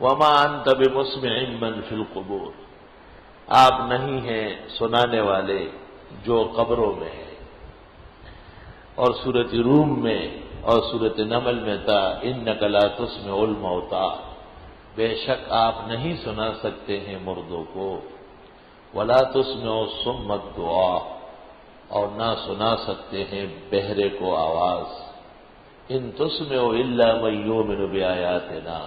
وما انت بمسمع من فی القبور، آپ نہیں ہیں سنانے والے جو قبروں میں ہیں۔ اور سورۃ روم میں اور سورۃ نمل میں تھا انک لا تسمع الموتى، بے شک آپ نہیں سنا سکتے ہیں مردوں کو، ولا تسمع الصم الدعاء، اور نہ سنا سکتے ہیں بہرے کو آواز، ان تسمع الا من یؤمن بآیاتنا،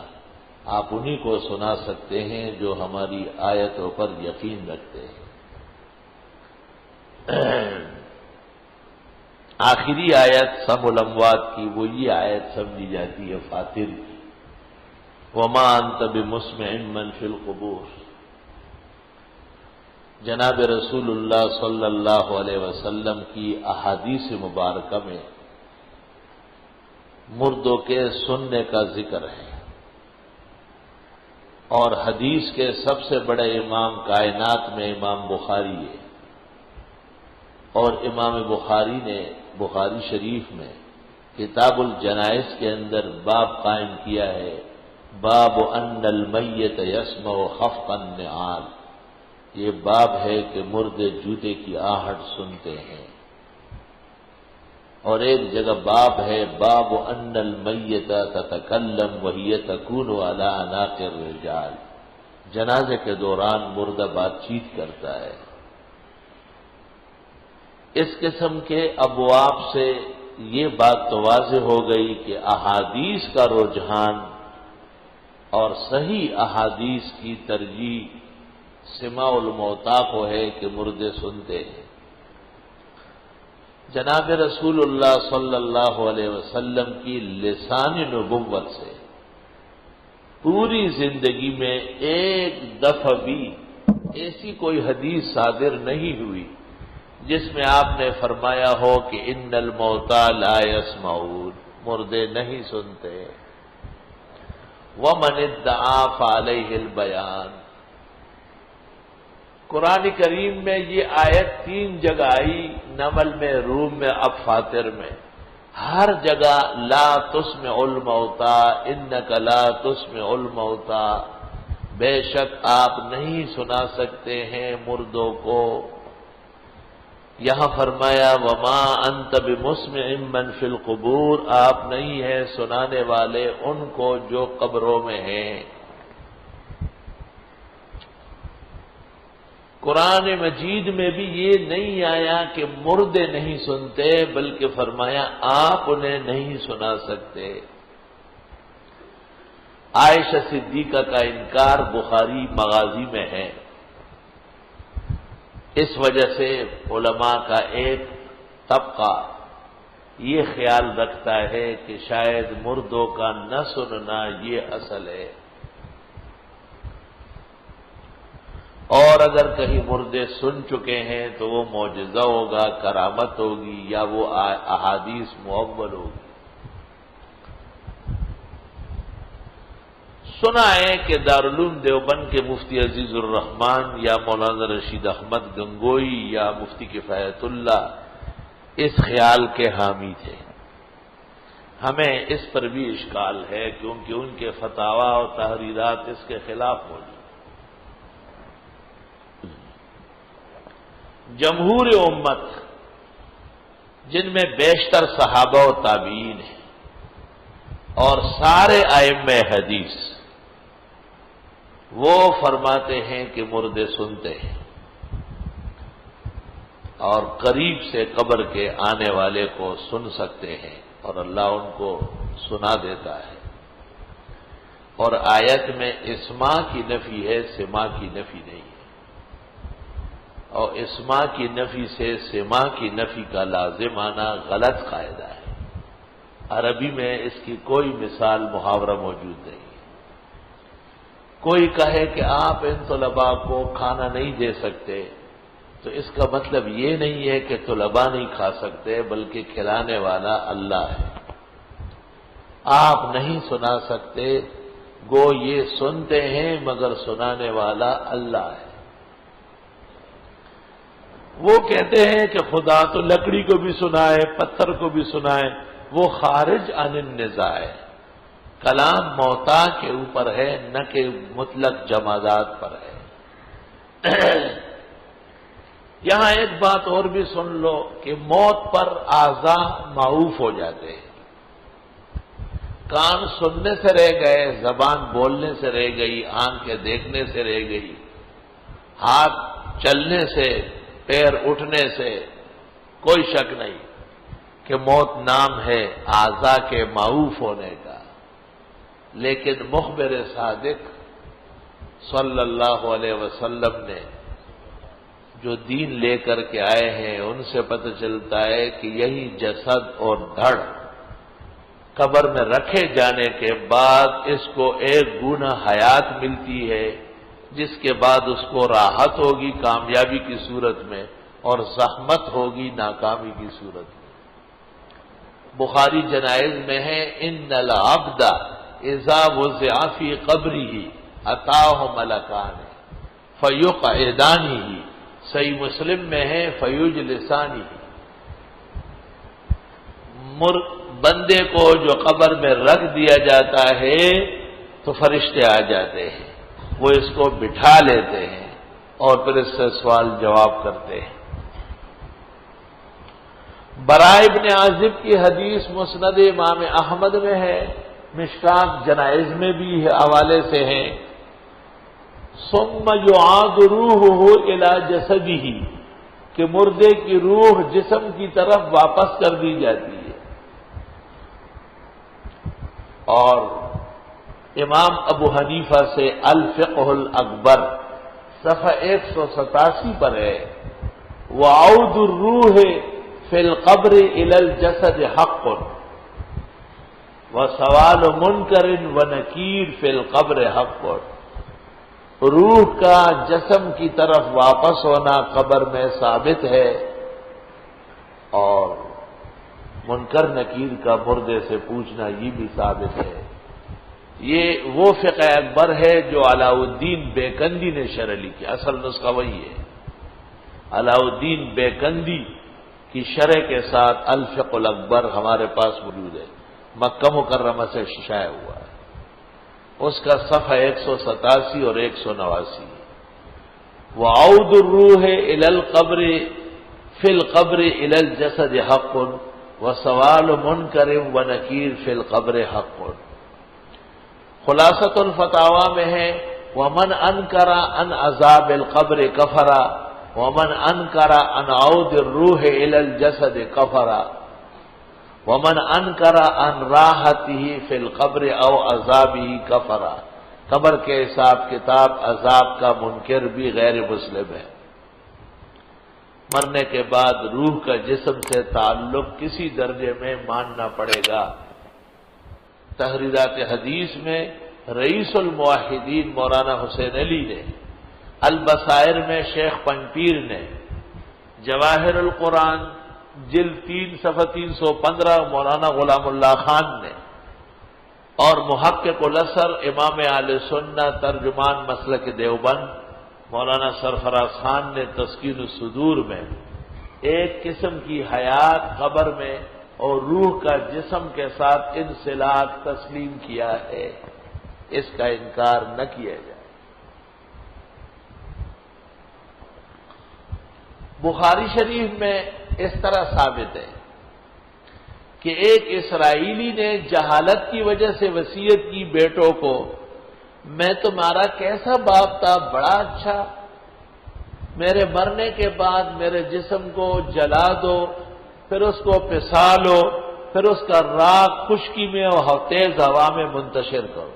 آپ انہی کو سنا سکتے ہیں جو ہماری آیتوں پر یقین رکھتے ہیں۔ آخری آیت سم الاموات کی وہ یہ آیت سمجھی جاتی ہے فاطر کی، وما انت بمسمع من فی القبور۔ جناب رسول اللہ صلی اللہ علیہ وسلم کی احادیث مبارکہ میں مردوں کے سننے کا ذکر ہے، اور حدیث کے سب سے بڑے امام کائنات میں امام بخاری ہے، اور امام بخاری نے بخاری شریف میں کتاب الجنائز کے اندر باب قائم کیا ہے، باب ان المیت یسمع خفق النعال، یہ باب ہے کہ مردے جوتے کی آہٹ سنتے ہیں۔ اور ایک جگہ باب ہے باب ان المیت تتکلم وہی تکون علی عناق الرجال، جنازے کے دوران مردہ بات چیت کرتا ہے۔ اس قسم کے ابواب سے یہ بات تو واضح ہو گئی کہ احادیث کا رجحان اور صحیح احادیث کی ترجیح سماع الموتیٰ کو ہے کہ مردے سنتے ہیں۔ جناب رسول اللہ صلی اللہ علیہ وسلم کی لسان نبوت سے پوری زندگی میں ایک دفعہ بھی ایسی کوئی حدیث صادر نہیں ہوئی جس میں آپ نے فرمایا ہو کہ ان الموتى لا يسمعون، مردے نہیں سنتے، ومن ادعى فعليه البیان۔ قرآن کریم میں یہ آیت 3 جگہ آئی، نمل میں، روم میں، اب فاطر میں، ہر جگہ لا تسمع الموتى انک لا تسمع الموتى، بے شک آپ نہیں سنا سکتے ہیں مردوں کو۔ یہاں فرمایا وما انت بمسمع من فی القبور، آپ نہیں ہیں سنانے والے ان کو جو قبروں میں ہیں۔ قرآن مجید میں بھی یہ نہیں آیا کہ مردے نہیں سنتے، بلکہ فرمایا آپ انہیں نہیں سنا سکتے۔ عائشہ صدیقہ کا انکار بخاری مغازی میں ہے، اس وجہ سے علماء کا ایک طبقہ یہ خیال رکھتا ہے کہ شاید مردوں کا نہ سننا یہ اصل ہے، اور اگر کہیں مردے سن چکے ہیں تو وہ معجزہ ہوگا، کرامت ہوگی، یا وہ احادیث مؤول ہوگی۔ سنا ہے کہ دارالعلوم دیوبند کے مفتی عزیز الرحمان یا مولانا رشید احمد گنگوئی یا مفتی کفایت اللہ اس خیال کے حامی تھے۔ ہمیں اس پر بھی اشکال ہے کیونکہ ان کے فتاوی اور تحریرات اس کے خلاف موجود۔ جمہور امت جن میں بیشتر صحابہ و تابعین ہیں اور سارے ائمہ حدیث، وہ فرماتے ہیں کہ مردے سنتے ہیں اور قریب سے قبر کے آنے والے کو سن سکتے ہیں، اور اللہ ان کو سنا دیتا ہے۔ اور آیت میں اسماع کی نفی ہے، سماع کی نفی نہیں ہے، اور اسماع کی نفی سے سماع کی نفی کا لازم آنا غلط قاعدہ ہے۔ عربی میں اس کی کوئی مثال محاورہ موجود نہیں ہے۔ کوئی کہے کہ آپ ان طلباء کو کھانا نہیں دے سکتے، تو اس کا مطلب یہ نہیں ہے کہ طلباء نہیں کھا سکتے، بلکہ کھلانے والا اللہ ہے۔ آپ نہیں سنا سکتے، گو یہ سنتے ہیں مگر سنانے والا اللہ ہے۔ وہ کہتے ہیں کہ خدا تو لکڑی کو بھی سنائے، پتھر کو بھی سنائے، وہ خارج عن النزاع ہے۔ کلام موتا کے اوپر ہے، نہ کہ مطلق جمادات پر ہے۔ یہاں ایک بات اور بھی سن لو کہ موت پر اعضاء معوف ہو جاتے ہیں۔ کان سننے سے رہ گئے، زبان بولنے سے رہ گئی، آنکھیں دیکھنے سے رہ گئی، ہاتھ چلنے سے، پیر اٹھنے سے، کوئی شک نہیں کہ موت نام ہے اعضاء کے معوف ہونے کا۔ لیکن مخبر صادق صلی اللہ علیہ وسلم نے جو دین لے کر کے آئے ہیں، ان سے پتہ چلتا ہے کہ یہی جسد اور دھڑ قبر میں رکھے جانے کے بعد اس کو ایک گنا حیات ملتی ہے، جس کے بعد اس کو راحت ہوگی کامیابی کی صورت میں اور زحمت ہوگی ناکامی کی صورت میں۔ بخاری جنائز میں ہے ان العبد اذا وضع فی قبرہ اتاہ ملکان فیقعدانہ، صحیح مسلم میں ہے فیجلسانہ۔ بندے کو جو قبر میں رکھ دیا جاتا ہے تو فرشتے آ جاتے ہیں، وہ اس کو بٹھا لیتے ہیں اور پھر اس سے سوال جواب کرتے ہیں۔ براء ابن عازب کی حدیث مسند امام احمد میں ہے، مشکات جنائز میں بھی حوالے سے ہیں، ثم یعاد روحہ الی جسدہ، کہ مردے کی روح جسم کی طرف واپس کر دی جاتی ہے۔ اور امام ابو حنیفہ سے الفقہ الاکبر صفحہ 187 پر ہے، وعود الروح فی القبر الی الجسد حق وسوال منکر ونکیر فی القبر حق۔ روح کا جسم کی طرف واپس ہونا قبر میں ثابت ہے، اور منکر نکیر کا مردے سے پوچھنا یہ بھی ثابت ہے۔ یہ وہ فقہ اکبر ہے جو علاء الدین بیکندی نے شرح لکھی، اصل نسخہ وہی ہے۔ علاء الدین بیکندی کی شرح کے ساتھ الفقہ الاکبر ہمارے پاس موجود ہے، مکہ مکرمہ سے شائع ہوا ہے۔ اس کا صفحہ 187 اور 189، وعود الروح الی القبر فی القبر الی الجسد حق وسوال منکر ونکیر فی القبر حق۔ خلاصۃ الفتاوی میں ہے، ومن انکر ان عذاب القبر کفر ومن انکر ان عود الروح الی الجسد کفر ومن انکر ان راحتہ فی القبر او عذابہ کفر۔ قبر کے حساب کتاب عذاب کا منکر بھی غیر مسلم ہے۔ مرنے کے بعد روح کا جسم سے تعلق کسی درجے میں ماننا پڑے گا۔ تحریرات حدیث میں رئیس الموحدین مولانا حسین علی نے، البصائر میں شیخ پنپیر نے، جواہر القرآن جلد 3 صفحہ 315 مولانا غلام اللہ خان نے، اور محقق الاثر امام اہل سنہ ترجمان مسلک دیوبند مولانا سرفراز خان نے تسکین الصدور میں ایک قسم کی حیات قبر میں اور روح کا جسم کے ساتھ انسلاک تسلیم کیا ہے، اس کا انکار نہ کیا جائے۔ بخاری شریف میں اس طرح ثابت ہے کہ ایک اسرائیلی نے جہالت کی وجہ سے وصیت کی بیٹوں کو، میں تمہارا کیسا باپ تھا، بڑا اچھا، میرے مرنے کے بعد میرے جسم کو جلا دو، پھر اس کو پسا لو، پھر اس کا راکھ خشکی میں اور تیز ہوا میں منتشر کرو۔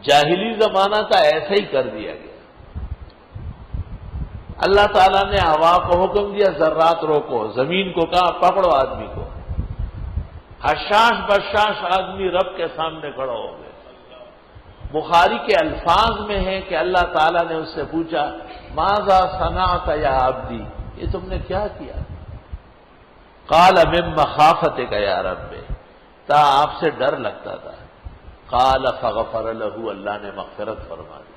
جاہلی زمانہ تھا، ایسا ہی کر دیا گیا۔ اللہ تعالیٰ نے ہوا کو حکم دیا ذرات روکو، زمین کو کہا پکڑو آدمی کو، حشاش بشاش آدمی رب کے سامنے کھڑا ہو گئے۔ بخاری کے الفاظ میں ہے کہ اللہ تعالیٰ نے اس سے پوچھا ماذا صنعت یا عبدی، یہ تم نے کیا کیا؟ قال من مخافتک یا رب، تا آپ سے ڈر لگتا تھا۔ قال فغفر له، اللہ نے مغفرت فرما دی۔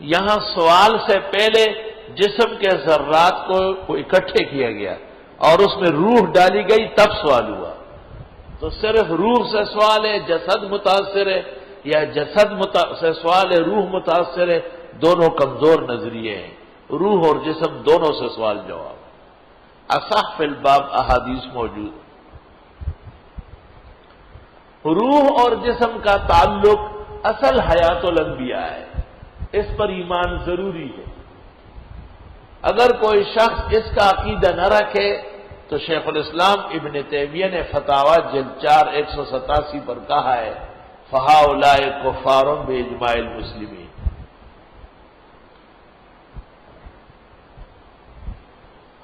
یہاں سوال سے پہلے جسم کے ذرات کو اکٹھے کیا گیا اور اس میں روح ڈالی گئی، تب سوال ہوا۔ تو صرف روح سے سوال ہے جسد متاثر ہے، یا جسد سے سوال ہے روح متاثر ہے، دونوں کمزور نظریے ہیں۔ روح اور جسم دونوں سے سوال جواب۔ اصح فی الباب احادیث موجود۔ روح اور جسم کا تعلق اصل حیات الانبیاء ہے، اس پر ایمان ضروری ہے۔ اگر کوئی شخص اس کا عقیدہ نہ رکھے تو شیخ الاسلام ابن تیمیہ نے فتاوی جلد 4 187 پر کہا ہے فہؤلاء کفار باجماع المسلمین۔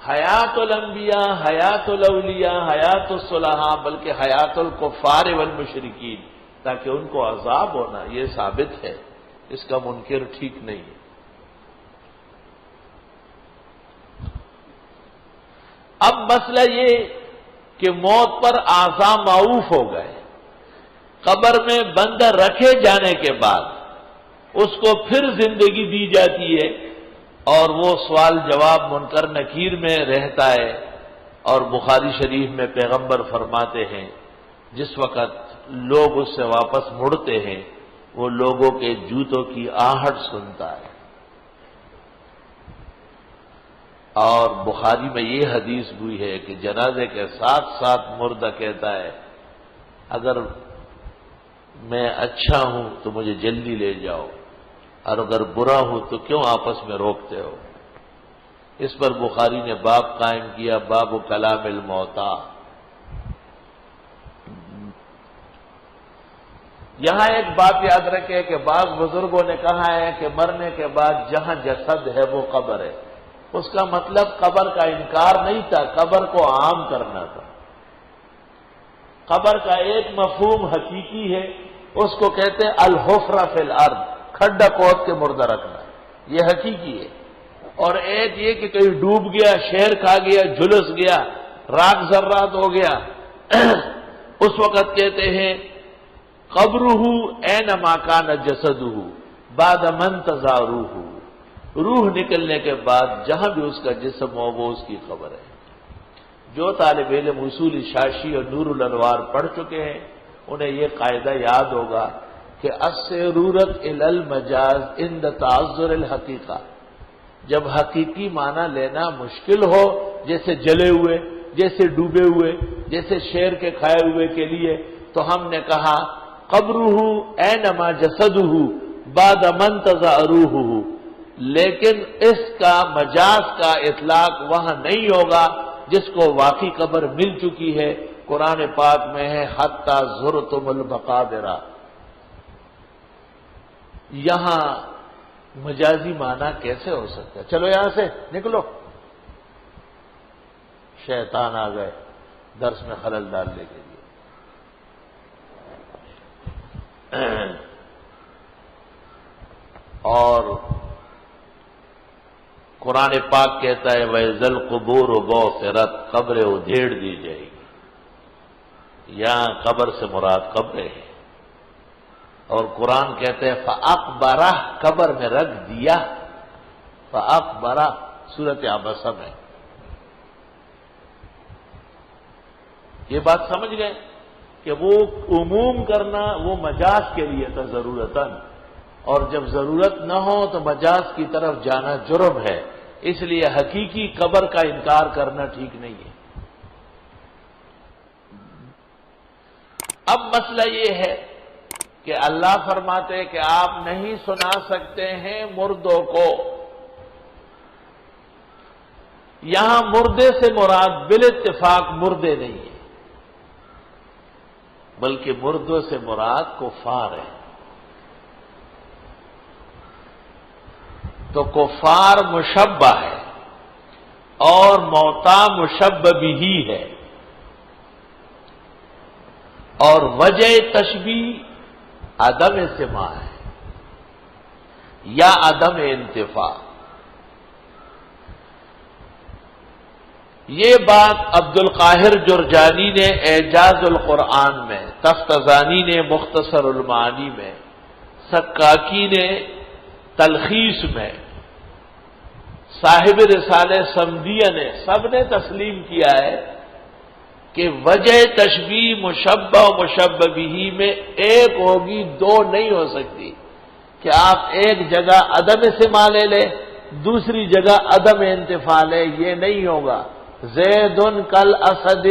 حیات الانبیاء، حیات الاولیاء، حیات الصلحاء، بلکہ حیات الکفار والمشرکین، تاکہ ان کو عذاب ہونا یہ ثابت ہے، اس کا منکر ٹھیک نہیں ہے۔ اب مسئلہ یہ کہ موت پر اعضاء معوف ہو گئے، قبر میں بندہ رکھے جانے کے بعد اس کو پھر زندگی دی جاتی ہے، اور وہ سوال جواب منکر نکیر میں رہتا ہے، اور بخاری شریف میں پیغمبر فرماتے ہیں جس وقت لوگ اس سے واپس مڑتے ہیں وہ لوگوں کے جوتوں کی آہٹ سنتا ہے۔ اور بخاری میں یہ حدیث ہوئی ہے کہ جنازے کے ساتھ ساتھ مردہ کہتا ہے اگر میں اچھا ہوں تو مجھے جلدی لے جاؤ، اور اگر برا ہوں تو کیوں آپس میں روکتے ہو۔ اس پر بخاری نے باب قائم کیا، باب کلام الموتى۔ یہاں ایک بات یاد رکھے کہ بعض بزرگوں نے کہا ہے کہ مرنے کے بعد جہاں جسد ہے وہ قبر ہے، اس کا مطلب قبر کا انکار نہیں تھا، قبر کو عام کرنا تھا۔ قبر کا ایک مفہوم حقیقی ہے، اس کو کہتے ہیں الحفرہ فی الارض، کھڈا کھود کے مردہ رکھنا، یہ حقیقی ہے۔ اور ایک یہ کہ کہیں ڈوب گیا، شیر کھا گیا، جھلس گیا، راک ذرات ہو گیا، اس وقت کہتے ہیں قبرہ اینما کان جسدہ بعد من انتزع روحہ، روح نکلنے کے بعد جہاں بھی اس کا جسم ہو وہ اس کی قبر ہے۔ جو طالب علم اصول شاشی اور نور الانوار پڑھ چکے ہیں انہیں یہ قاعدہ یاد ہوگا کہ الضرورت الی المجاز عند تعذر الحقیقہ، جب حقیقی معنی لینا مشکل ہو، جیسے جلے ہوئے، جیسے ڈوبے ہوئے، جیسے شیر کے کھائے ہوئے کے لیے، تو ہم نے کہا قبرہ اینما جسدہ بعد من انتزع روحہ، لیکن اس کا مجاز کا اطلاق وہاں نہیں ہوگا جس کو واقعی قبر مل چکی ہے۔ قرآن پاک میں ہے حتی زرتم المقابر، یہاں مجازی معنی کیسے ہو سکتا ہے؟ چلو یہاں سے نکلو، شیطان آ گئے درس میں خلل ڈالنے کے لیے۔ اور قرآن پاک کہتا ہے وَإِذَا الْقُبُورُ بُعْثِرَتْ، قبریں ادھیڑ دی جائے گی۔ یہاں قبر سے مراد قبریں ہے، اور قرآن کہتے ہیں فَأَقْبَرَهُ، قبر میں رکھ دیا، فَأَقْبَرَهُ سورۃ عبسہ میں۔ یہ بات سمجھ گئے کہ وہ عموم کرنا وہ مجاز کے لیے تھا ضرورتاً، اور جب ضرورت نہ ہو تو مجاز کی طرف جانا جرم ہے، اس لیے حقیقی قبر کا انکار کرنا ٹھیک نہیں ہے۔ اب مسئلہ یہ ہے کہ اللہ فرماتے کہ آپ نہیں سنا سکتے ہیں مردوں کو۔ یہاں مردے سے مراد بالاتفاق مردے نہیں ہے، بلکہ مردوں سے مراد کفار ہے۔ تو کفار مشبہ ہے اور موتا مشبہ بھی ہے، اور وجہ تشبیہ عدم سماع ہے یا عدم انتفاع۔ یہ بات عبد القاہر جرجانی نے اعجاز القرآن میں، تفتزانی نے مختصر المعانی میں، سکاکی نے تلخیص میں، صاحب رسالہ سمدیہ نے، سب نے تسلیم کیا ہے کہ وجہ تشبیہ مشبہ و مشبہ بہ میں ایک ہوگی، دو نہیں ہو سکتی کہ آپ ایک جگہ عدم سماع لے لیں، دوسری جگہ عدم انتفاع لے، یہ نہیں ہوگا۔ زید کل اسد،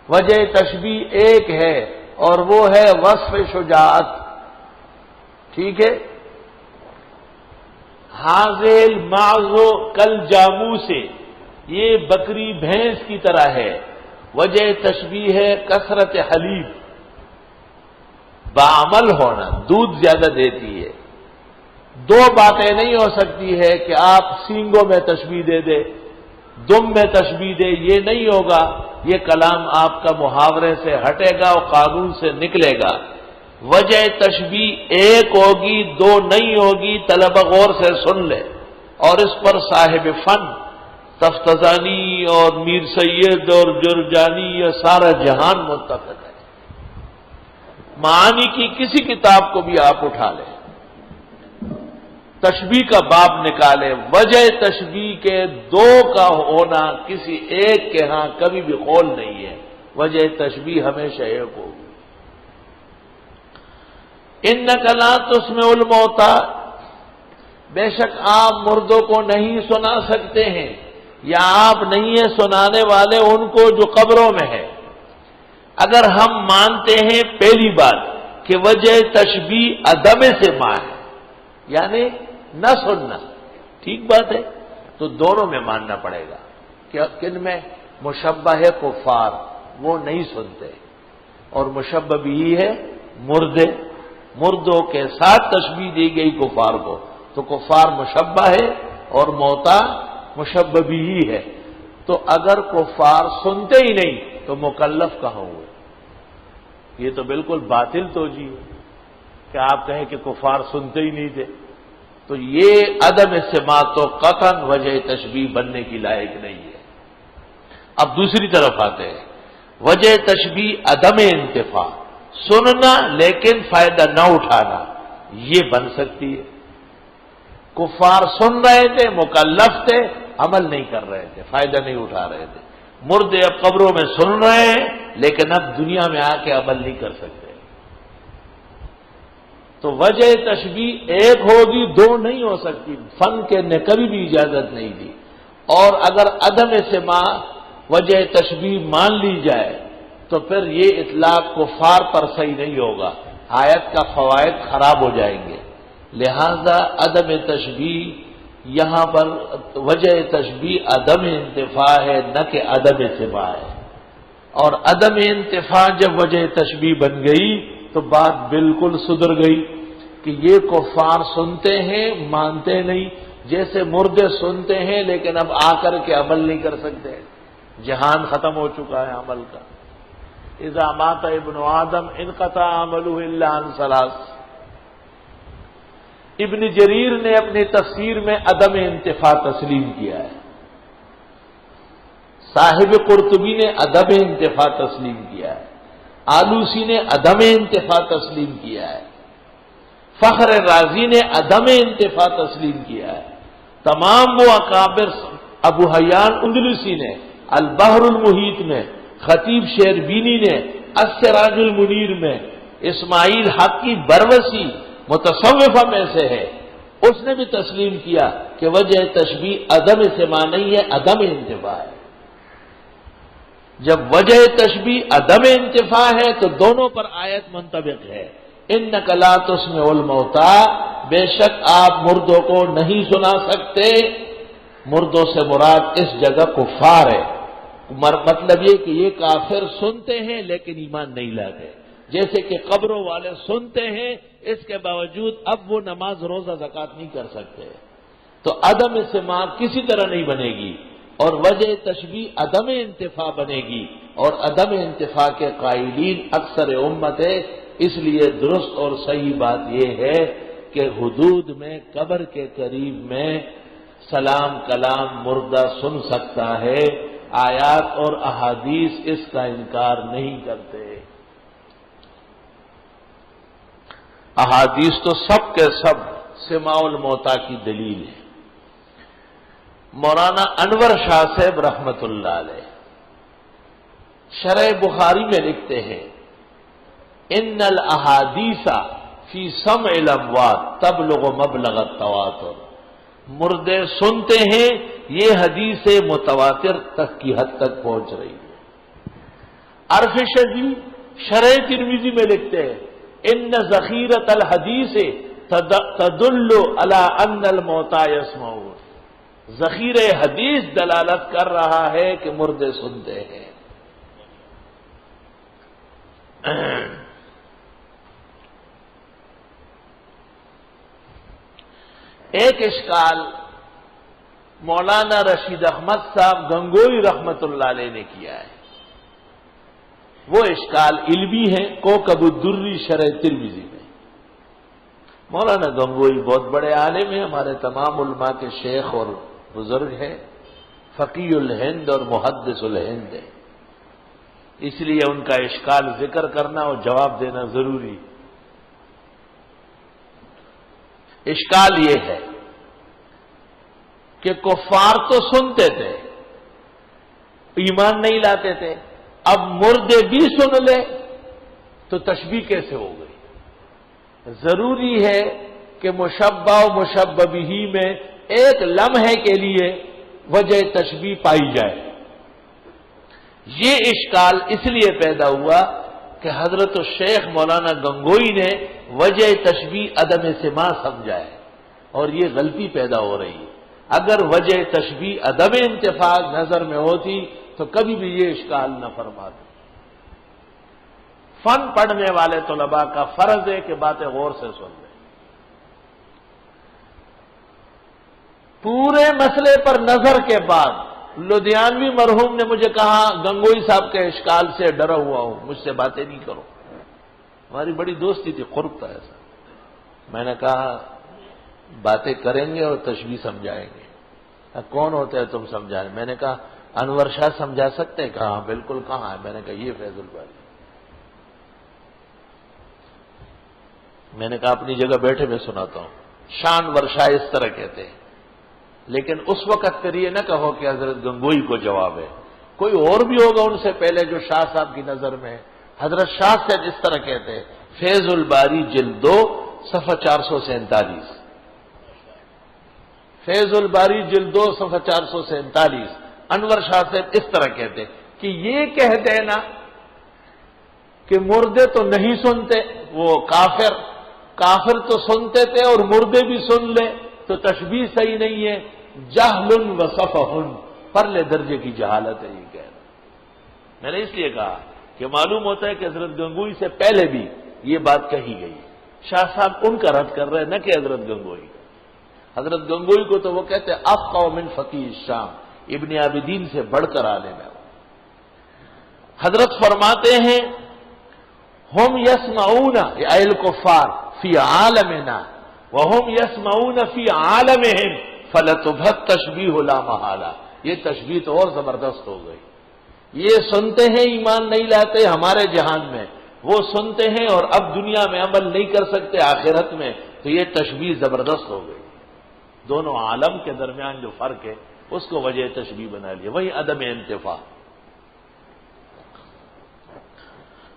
وجہ تشبیہ ایک ہے اور وہ ہے وصف شجاعت، ٹھیک ہے۔ حاضل معزو کل جامو سے، یہ بکری بھینس کی طرح ہے، وجہ تشبیہ ہے کثرت حلیب، بعمل ہونا، دودھ زیادہ دیتی ہے۔ دو باتیں نہیں ہو سکتی ہے کہ آپ سینگوں میں تشبیہ دے دے، دم میں تشبیہ دے، یہ نہیں ہوگا۔ یہ کلام آپ کا محاورے سے ہٹے گا اور قانون سے نکلے گا۔ وجہ تشبیہ ایک ہوگی، دو نہیں ہوگی، طلبہ غور سے سن لے، اور اس پر صاحب فن تفتزانی اور میر سید اور جرجانی یہ سارا جہان متفق ہے۔ معانی کی کسی کتاب کو بھی آپ اٹھا لیں، تشبیہ کا باب نکالے، وجہ تشبیہ کے دو کا ہونا کسی ایک کے ہاں کبھی بھی قول نہیں ہے، وجہ تشبیہ ہمیشہ ایک ہوگی۔ انک لا تسمع الموتى، بے شک آپ مردوں کو نہیں سنا سکتے ہیں، یا آپ نہیں ہیں سنانے والے ان کو جو قبروں میں ہے۔ اگر ہم مانتے ہیں پہلی بات کہ وجہ تشبیہ عدم سماع ہے، یعنی نہ سننا، ٹھیک بات ہے، تو دونوں میں ماننا پڑے گا کہ کن میں مشبہ ہے کفار، وہ نہیں سنتے، اور مشبہ بھی ہے مردے، مردوں کے ساتھ تشبیہ دی گئی کفار کو، تو کفار مشبہ ہے اور موتا مشبہ بھی ہے۔ تو اگر کفار سنتے ہی نہیں تو مکلف کہاں ہوئے؟ یہ تو بالکل باطل توجیہ ہے کہ آپ کہیں کہ کفار سنتے ہی نہیں تھے، تو یہ عدم سماع تو قطعاً وجہ تشبیہ بننے کی لائق نہیں ہے۔ اب دوسری طرف آتے ہیں، وجہ تشبیہ عدم انتفاع، سننا لیکن فائدہ نہ اٹھانا، یہ بن سکتی ہے۔ کفار سن رہے تھے، مکلف تھے، عمل نہیں کر رہے تھے، فائدہ نہیں اٹھا رہے تھے۔ مردے اب قبروں میں سن رہے ہیں لیکن اب دنیا میں آ کے عمل نہیں کر سکتے، تو وجہ تشبیہ ایک ہوگی، دو نہیں ہو سکتی، فن کے نے کبھی بھی اجازت نہیں دی۔ اور اگر عدم سماع وجہ تشبیہ مان لی جائے تو پھر یہ اطلاق کفار پر صحیح نہیں ہوگا، آیت کا فوائد خراب ہو جائیں گے۔ لہذا عدم تشبیہ یہاں پر وجہ تشبیہ عدم انتفاع ہے، نہ کہ عدم سماع ہے، اور عدم انتفاع جب وجہ تشبیہ بن گئی تو بات بالکل سدھر گئی کہ یہ کفار سنتے ہیں مانتے نہیں، جیسے مردے سنتے ہیں لیکن اب آ کر کے عمل نہیں کر سکتے، جہان ختم ہو چکا ہے عمل کا۔ اذا مات ابن آدم انقطع عملہ الا عن ثلاث۔ ابن جریر نے اپنی تفسیر میں عدم انتفاع تسلیم کیا ہے، صاحب قرطبی نے عدم انتفاع تسلیم کیا ہے، آلوسی نے عدم انتفاع تسلیم کیا ہے، فخر رازی نے عدم انتفاع تسلیم کیا ہے، تمام وہ اکابر، ابو حیان اندلسی نے البحر المحیط میں، خطیب شیربینی نے السراج المنیر میں، اسماعیل حقی بروسی متصوفہ میں سے ہے، اس نے بھی تسلیم کیا کہ وجہ تشبیہ عدم سماع نہیں ہے، عدم انتفاع ہے۔ جب وجہ تشبیہ عدم انتفاع ہے تو دونوں پر آیت منطبق ہے، انک لا تسمع الموتى، بے شک آپ مردوں کو نہیں سنا سکتے، مردوں سے مراد اس جگہ کفار ہے، مطلب یہ کہ یہ کافر سنتے ہیں لیکن ایمان نہیں لاتے، جیسے کہ قبروں والے سنتے ہیں اس کے باوجود اب وہ نماز روزہ زکوٰۃ نہیں کر سکتے، تو عدم سماع کسی طرح نہیں بنے گی، اور وجہ تشبیہ عدم انتفاع بنے گی، اور عدم انتفاع کے قائلین اکثر امت ہے، اس لیے درست اور صحیح بات یہ ہے کہ حدود میں قبر کے قریب میں سلام کلام مردہ سن سکتا ہے، آیات اور احادیث اس کا انکار نہیں کرتے۔ احادیث تو سب کے سب سماع الموتى کی دلیل ہے۔ مولانا انور شاہ صاحب رحمت اللہ علیہ شرح بخاری میں لکھتے ہیں ان الاحادیث فی سمع الاموات تبلغ مبلغ التواتر، مردے سنتے ہیں یہ حدیث متواتر تک کی حد تک پہنچ رہی ہے۔ عرف شجی شرح ترمذی میں لکھتے ہیں ان ذخیرۃ الحدیث تدل علی ان الموتى يسمعون، ذخیرہ حدیث دلالت کر رہا ہے کہ مردے سنتے ہیں۔ ایک اشکال مولانا رشید احمد صاحب گنگوئی رحمت اللہ علیہ نے کیا ہے، وہ اشکال علمی ہے کوکب الدری شرح ترمذی میں۔ مولانا گنگوئی بہت بڑے عالم ہیں، ہمارے تمام علماء کے شیخ اور بزرگ ہیں، فقیہ الہند اور محدث الہند ہیں، اس لیے ان کا اشکال ذکر کرنا اور جواب دینا ضروری۔ اشکال یہ ہے کہ کفار تو سنتے تھے، ایمان نہیں لاتے تھے، اب مردے بھی سن لے تو تشبیہ کیسے ہو گئی؟ ضروری ہے کہ مشبہ و مشبہ بہ میں ایک لمحے کے لیے وجہ تشبیہ پائی جائے۔ یہ اشکال اس لیے پیدا ہوا کہ حضرت الشیخ مولانا گنگوئی نے وجہ تشبیہ عدم سماع سمجھا ہے، اور یہ غلطی پیدا ہو رہی ہے۔ اگر وجہ تشبیہ عدم انتفاع نظر میں ہوتی تو کبھی بھی یہ اشکال نہ فرماتے۔ فن پڑھنے والے طلباء کا فرض ہے کہ باتیں غور سے سن لیں۔ پورے مسئلے پر نظر کے بعد لدھیانوی مرحوم نے مجھے کہا گنگوئی صاحب کے اشکال سے ڈرا ہوا ہوں، مجھ سے باتیں نہیں کرو۔ ہماری بڑی دوستی تھی، قرب تھا ایسا۔ میں نے کہا باتیں کریں گے اور تشبیہ سمجھائیں گے۔ کون ہوتے ہیں تم سمجھائیں؟ میں نے کہا انور شاہ سمجھا سکتے ہیں؟ کہا بالکل، کہاں ہے؟ میں نے کہا یہ فیض الباری۔ میں نے کہا اپنی جگہ بیٹھے میں سناتا ہوں۔ شان ورشاہ اس طرح کہتے ہیں، لیکن اس وقت پھر یہ نہ کہو کہ حضرت گنگوئی کو جواب ہے، کوئی اور بھی ہوگا ان سے پہلے جو شاہ صاحب کی نظر میں ہے۔ حضرت شاہ سے اس طرح کہتے ہیں، فیض الباری جلد 2 صفحہ 447، فیض الباری جلد 2 صفحہ 447۔ انور شاہ صاحب اس طرح کہتے کہ یہ کہہ دینا کہ مردے تو نہیں سنتے، وہ کافر تو سنتے تھے اور مردے بھی سن لے تو تشبیہ صحیح نہیں ہے، جہل و صفح، پرلے درجے کی جہالت ہے یہ کہنا۔ میں نے اس لیے کہا کہ معلوم ہوتا ہے کہ حضرت گنگوئی سے پہلے بھی یہ بات کہی گئی۔ شاہ صاحب ان کا رد کر رہے ہیں، نہ کہ حضرت گنگوئی کا۔ حضرت گنگوئی کو تو وہ کہتے ہیں افقہ من فقیہ الشام، ابن عابدین سے بڑھ کر عالم ہے۔ حضرت فرماتے ہیں ہم یسمعون اے الکفار فی عالمنا وہم یسمعون فی عالمہم فلتبھت تشبیہ لا محالہ، یہ تشبیہ تو اور زبردست ہو گئی۔ یہ سنتے ہیں ایمان نہیں لاتے ہمارے جہان میں، وہ سنتے ہیں اور اب دنیا میں عمل نہیں کر سکتے آخرت میں، تو یہ تشبیہ زبردست ہو گئی۔ دونوں عالم کے درمیان جو فرق ہے اس کو وجہ تشبیہ بنا لیا، وہی عدم انتفاع۔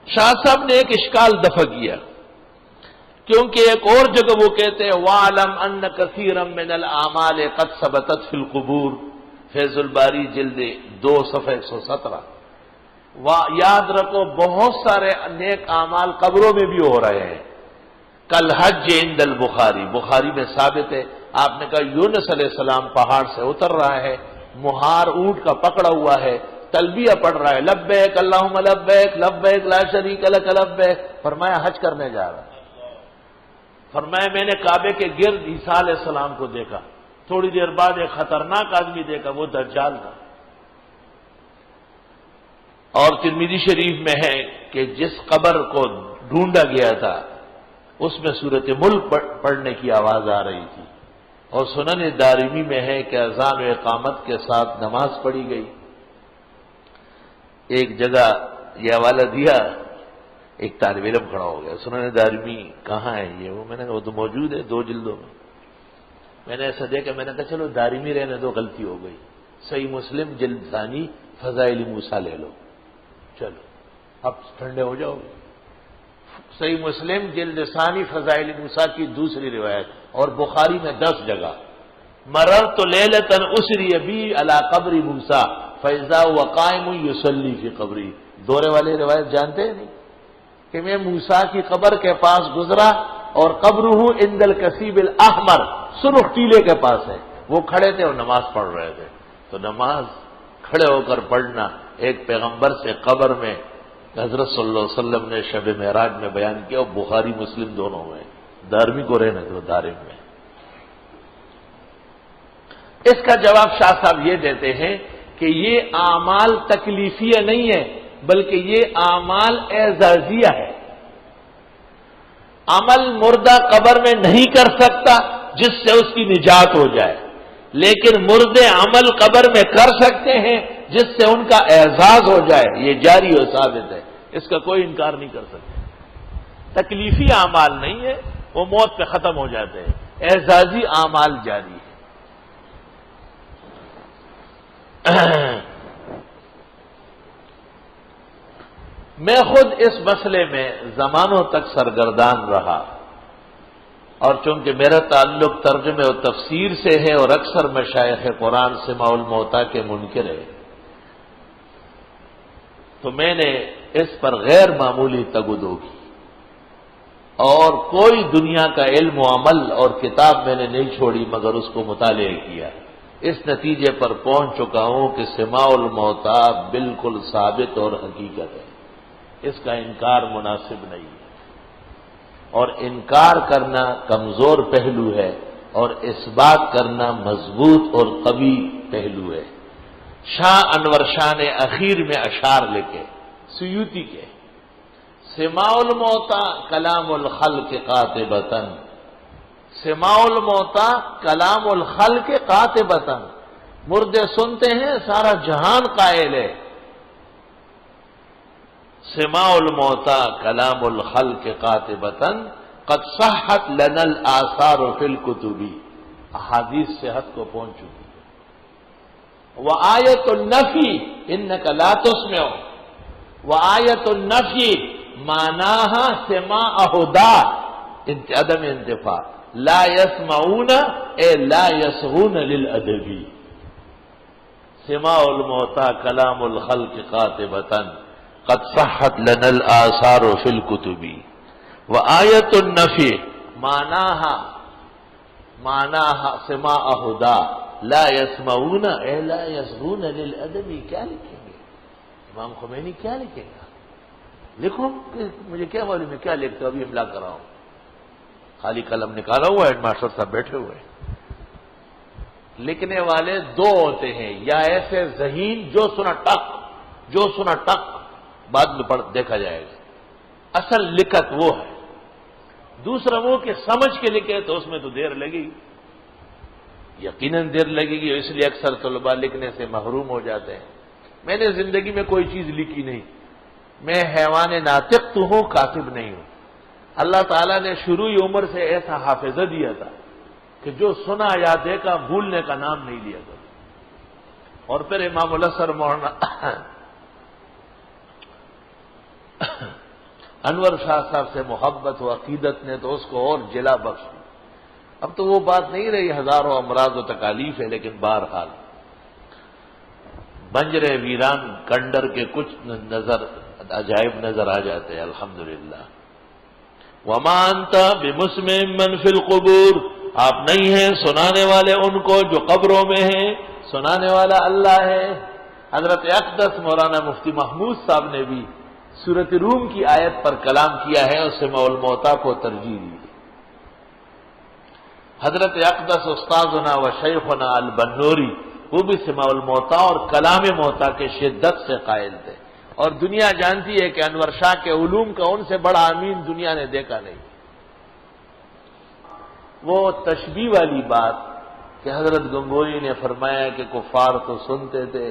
شاہ صاحب نے ایک اشکال دفع کیا، کیونکہ ایک اور جگہ وہ کہتے ہیں وَعْلَمْ أَنَّ كَثِيرًا مِنَ الْأَعْمَالِ قَدْ ثَبَتَتْ فِي الْقُبُورِ، فیض الباری جلد 2 صفحہ 117۔ یاد رکھو بہت سارے نیک اعمال قبروں میں بھی ہو رہے ہیں۔ کل حج عند البخاری، بخاری میں ثابت ہے، آپ نے کہا یونس علیہ السلام پہاڑ سے اتر رہا ہے، مہار اونٹ کا پکڑا ہوا ہے، تلبیہ پڑھ رہا ہے لبیک اللہم لبیک لبیک لا شریک لک لبیک، فرمایا حج کرنے جا رہا ہے۔ فرمایا میں نے کعبے کے گرد عیسیٰ علیہ السلام کو دیکھا، تھوڑی دیر بعد ایک خطرناک آدمی دیکھا، وہ دجال تھا۔ اور ترمذی شریف میں ہے کہ جس قبر کو ڈھونڈا گیا تھا اس میں سورۃ ملک پڑھنے کی آواز آ رہی تھی، اور سنن دارمی میں ہے کہ اذان و اقامت کے ساتھ نماز پڑھی گئی۔ ایک جگہ یہ حوالہ دیا، ایک طالب علم کھڑا ہو گیا، سنن دارمی کہاں ہے یہ؟ وہ میں نے کہا وہ تو موجود ہے 2 جلدوں میں۔ میں نے ایسا دیکھا، میں نے کہا چلو دارمی رہنے دو، غلطی ہو گئی، صحیح مسلم جلد ثانی فضائل موسیٰ لے لو۔ چلو اب ٹھنڈے ہو جاؤ گے۔ صحیح مسلم جلد ثانی فضائل موسیٰ کی دوسری روایت، اور بخاری میں 10 جگہ، مررت لیلۃ اسری بی علی قبر موسیٰ فاذا هو قائم یصلی فی قبری۔ دورے والی روایت جانتے ہیں نہیں کہ میں موسیٰ کی قبر کے پاس گزرا اور قبرہ عند الکثیب الاحمر، سرخ ٹیلے کے پاس ہے، وہ کھڑے تھے اور نماز پڑھ رہے تھے۔ تو نماز کھڑے ہو کر پڑھنا ایک پیغمبر سے قبر میں حضرت صلی اللہ علیہ وسلم نے شب معراج میں بیان کیا، اور بخاری مسلم دونوں میں، دارمی کو رہنے دو دارم میں۔ اس کا جواب شاہ صاحب یہ دیتے ہیں کہ یہ اعمال تکلیفیہ نہیں ہے، بلکہ یہ اعمال اعزازیہ ہے۔ عمل مردہ قبر میں نہیں کر سکتا جس سے اس کی نجات ہو جائے، لیکن مردے عمل قبر میں کر سکتے ہیں جس سے ان کا اعزاز ہو جائے، یہ جاری و ثابت ہے، اس کا کوئی انکار نہیں کر سکتے۔ تکلیفی اعمال نہیں ہے، وہ موت پہ ختم ہو جاتے ہیں، اعزازی اعمال جاری ہے۔ میں خود اس مسئلے میں زمانوں تک سرگردان رہا، اور چونکہ میرا تعلق ترجمے و تفسیر سے ہے اور اکثر مشائخ قرآن سماع الموتیٰ کے منکر ہے، تو میں نے اس پر غیر معمولی تگدو کی، اور کوئی دنیا کا علم و عمل اور کتاب میں نے نہیں چھوڑی مگر اس کو مطالعہ کیا۔ اس نتیجے پر پہنچ چکا ہوں کہ سماع الموتیٰ بالکل ثابت اور حقیقت ہے، اس کا انکار مناسب نہیں ہے، اور انکار کرنا کمزور پہلو ہے اور اس بات کرنا مضبوط اور قوی پہلو ہے۔ شاہ انور شاہ نے اخیر میں اشعار لکھے سیوطی کے، سماع الموتیٰ کلام الخلق قاطبتاً، سماع الموتیٰ کلام الخلق قاطبتاً، مردے سنتے ہیں سارا جہان قائل ہے۔ سماع الموتیٰ کلام الخلق قاطبتاً قد صحت لنا الآثار فی الکتب، احادیث صحت کو پہنچ چکی۔ وآیت النفی انک لا تسمع، وآیت النفی معناها سماع ہدا عدم انتفاع، لا يسمعون اے لا يسغون للادب، سماع الموتیٰ کلام الخلق قاطبتاً قد صحت لنا الآثار فی الکتب، وآیت النفی معناها سماع ہدا لا يسمعون اے لا يسغون للادب۔ کیا لکھیں گے امام خمینی، کیا لکھیں گا؟ لکھو، مجھے کیا معلوم ہے کیا لکھتے ہو، ابھی املا کر رہا ہوں، خالی قلم نکالا ہوا ہیڈ ماسٹر صاحب بیٹھے ہوئے۔ لکھنے والے دو ہوتے ہیں، یا ایسے ذہین جو سنا ٹک بعد میں پڑھ دیکھا جائے گا، اصل لکھت وہ ہے۔ دوسرا وہ کہ سمجھ کے لکھے تو اس میں تو دیر لگے گی، یقیناً دیر لگے گی، اس لیے اکثر طلباء لکھنے سے محروم ہو جاتے ہیں۔ میں نے زندگی میں کوئی چیز لکھی نہیں، میں حیوان ناطق تو ہوں، کاتب نہیں ہوں۔ اللہ تعالیٰ نے شروعی عمر سے ایسا حافظہ دیا تھا کہ جو سنا یا دیکھا بھولنے کا نام نہیں لیا تھا۔ اور پھر امام الاسر مولانا انور شاہ صاحب سے محبت و عقیدت نے تو اس کو اور جلا بخش دی۔ اب تو وہ بات نہیں رہی، ہزاروں امراض و تکالیف ہے، لیکن بہرحال بنجرے ویران کنڈر کے کچھ عجائب نظر آ جاتے ہیں الحمدللہ۔ وما انت بمسمع من فی القبور، آپ نہیں ہیں سنانے والے ان کو جو قبروں میں ہیں، سنانے والا اللہ ہے۔ حضرت اقدس مولانا مفتی محمود صاحب نے بھی سورۃ روم کی آیت پر کلام کیا ہے اور سماع الموتیٰ کو ترجیح دی۔ حضرت اقدس استاذنا و شیخنا البنوری وہ بھی سماع الموتیٰ اور کلام موتیٰ کے شدت سے قائل تھے، اور دنیا جانتی ہے کہ انور شاہ کے علوم کا ان سے بڑا امین دنیا نے دیکھا نہیں۔ وہ تشبیہ والی بات کہ حضرت گنگوئی نے فرمایا کہ کفار تو سنتے تھے،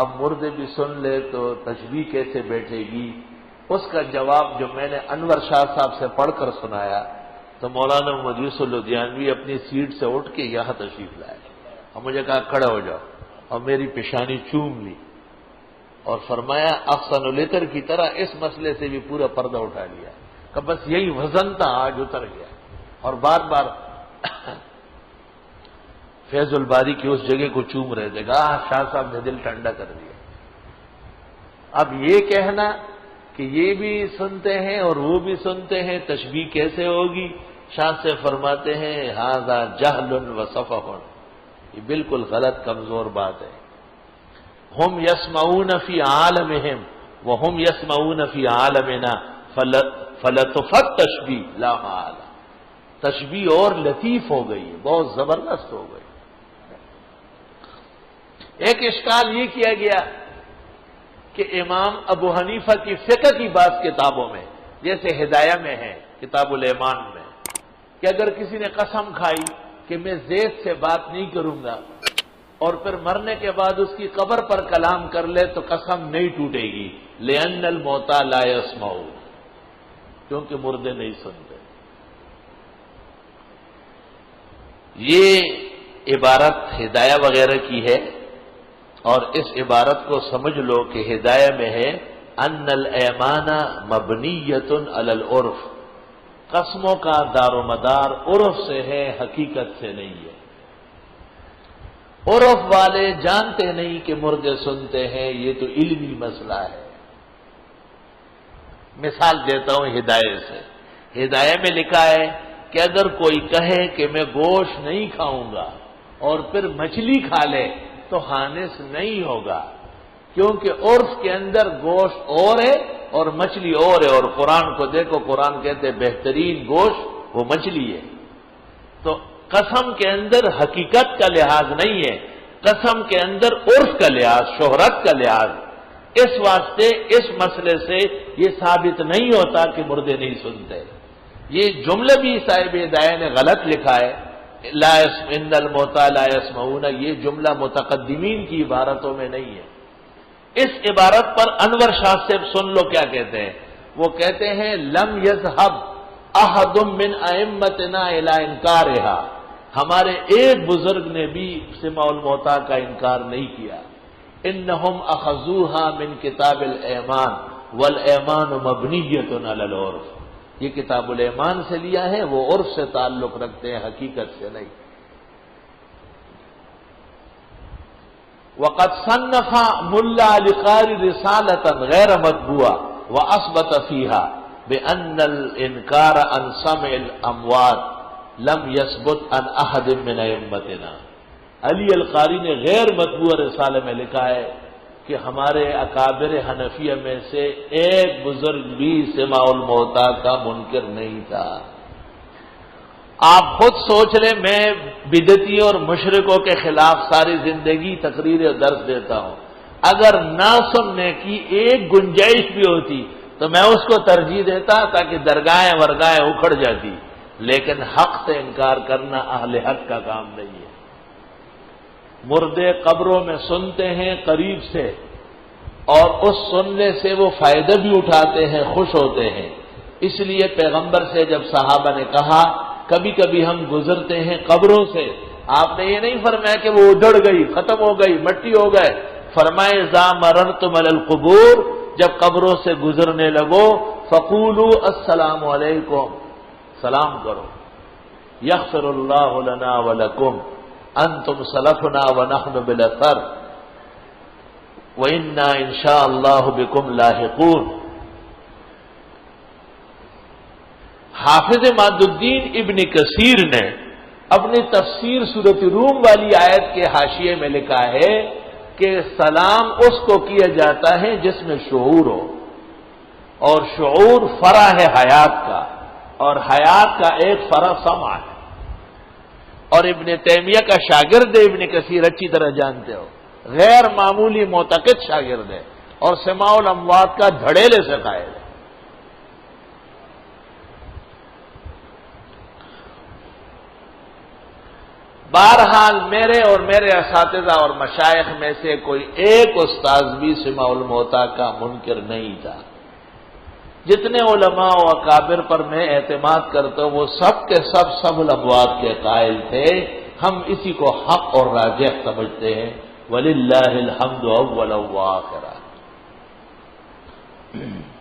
اب مردے بھی سن لے تو تشبیہ کیسے بیٹھے گی، اس کا جواب جو میں نے انور شاہ صاحب سے پڑھ کر سنایا تو مولانا محمد یوسف لدھیانوی اپنی سیٹ سے اٹھ کے یہاں تشریف لائے اور مجھے کہا کھڑے ہو جاؤ، اور میری پیشانی چوم لی اور فرمایا احسن العطر کی طرح اس مسئلے سے بھی پورا پردہ اٹھا لیا کہ بس یہی وزن تھا، آج اتر گیا. اور بار بار فیض الباری کی اس جگہ کو چوم رہے تھے. شاہ صاحب نے دل ٹھنڈا کر دیا. اب یہ کہنا کہ یہ بھی سنتے ہیں اور وہ بھی سنتے ہیں، تشبیہ کیسے ہوگی؟ شاہ سے فرماتے ہیں ھذا جہل و سفہ، یہ بالکل غلط کمزور بات ہے. ہم یسمعون فی عالمہم وہم یسمعون فی عالمنا فلطفت تشبیہ لا محالہ. تشبیہ اور لطیف ہو گئی، بہت زبردست ہو گئی. ایک اشکال یہ کیا گیا کہ امام ابو حنیفہ کی فقہ کی بعض کتابوں میں، جیسے ہدایہ میں ہے کتاب الایمان میں، کہ اگر کسی نے قسم کھائی کہ میں زید سے بات نہیں کروں گا اور پھر مرنے کے بعد اس کی قبر پر کلام کر لے تو قسم نہیں ٹوٹے گی، لأن الموتى لا يسمعون، کیونکہ مردے نہیں سنتے. یہ عبارت ہدایہ وغیرہ کی ہے، اور اس عبارت کو سمجھ لو کہ ہدایہ میں ہے ان الایمان مبنیۃ علی العرف، قسموں کا دار و مدار عرف سے ہے، حقیقت سے نہیں ہے. عرف والے جانتے نہیں کہ مردے سنتے ہیں، یہ تو علمی مسئلہ ہے. مثال دیتا ہوں ہدایہ سے. ہدایہ میں لکھا ہے کہ اگر کوئی کہے کہ میں گوشت نہیں کھاؤں گا اور پھر مچھلی کھا لے تو خانس نہیں ہوگا، کیونکہ عرف کے اندر گوشت اور ہے اور مچھلی اور ہے. اور قرآن کو دیکھو، قرآن کہتے ہیں بہترین گوشت وہ مچھلی ہے. تو قسم کے اندر حقیقت کا لحاظ نہیں ہے، قسم کے اندر عرف کا لحاظ، شہرت کا لحاظ. اس واسطے اس مسئلے سے یہ ثابت نہیں ہوتا کہ مردے نہیں سنتے. یہ جملہ بھی صاحب ہدایہ نے غلط لکھا ہے، لا ان الموتى لا يسمعون، یہ جملہ متقدمین کی عبارتوں میں نہیں ہے. اس عبارت پر انور شاہ صاحب سن لو کیا کہتے ہیں. وہ کہتے ہیں لم يذهب احد من ائمتنا الى انکارها، ہمارے ایک بزرگ نے بھی سماع الموتى کا انکار نہیں کیا. انہم اخذوها من کتاب الایمان والایمان مبنیۃ علی العرف، یہ کتاب الایمان سے لیا ہے، وہ عرف سے تعلق رکھتے ہیں، حقیقت سے نہیں. وقد صنف ملا علی قاری رسالۃ غیر مطبوعہ واثبت فیہا بان الانکار عن سمع الاموات لم يثبت عن احد من ائمتنا. علی القاری نے غیر مطبوع رسالے میں لکھا ہے کہ ہمارے اکابر حنفیہ میں سے ایک بزرگ بھی سماع الموتى کا منکر نہیں تھا. آپ خود سوچ لیں، میں بدعتی اور مشرکوں کے خلاف ساری زندگی تقریر و درس دیتا ہوں، اگر نہ سننے کی ایک گنجائش بھی ہوتی تو میں اس کو ترجیح دیتا تاکہ درگاہیں ورگاہیں اکھڑ جاتی. لیکن حق سے انکار کرنا اہل حق کا کام نہیں ہے. مردے قبروں میں سنتے ہیں قریب سے، اور اس سننے سے وہ فائدہ بھی اٹھاتے ہیں، خوش ہوتے ہیں. اس لیے پیغمبر سے جب صحابہ نے کہا کبھی کبھی ہم گزرتے ہیں قبروں سے، آپ نے یہ نہیں فرمایا کہ وہ اجڑ گئی، ختم ہو گئی، مٹی ہو گئے. فرمائے اذا مررتم علی القبور، جب قبروں سے گزرنے لگو فقولوا السلام علیکم، سلام کرو. یغفر اللہ لنا ولکم انتم سلفنا ونحن بالاثر وإنا ان شاء اللہ بکم لاحقون. حافظ ماد الدین ابن کثیر نے اپنی تفسیر سورۃ روم والی آیت کے حاشیے میں لکھا ہے کہ سلام اس کو کیا جاتا ہے جس میں شعور ہو، اور شعور فرع ہے حیات کا، اور حیات کا ایک فرع سمع ہے. اور ابن تیمیہ کا شاگرد ابن کثیر اچھی طرح جانتے ہو، غیر معمولی معتقد شاگرد ہے، اور سماع الاموات کا دھڑیلے سے قائل ہے. بہرحال میرے اور میرے اساتذہ اور مشائخ میں سے کوئی ایک استاذ بھی سماع الموتى کا منکر نہیں تھا. جتنے علماء و اکابر پر میں اعتماد کرتا ہوں وہ سب کے سب الاموات کے قائل تھے. ہم اسی کو حق اور راجح سمجھتے ہیں. وللہ الحمد اولا وآخرا. ہے۔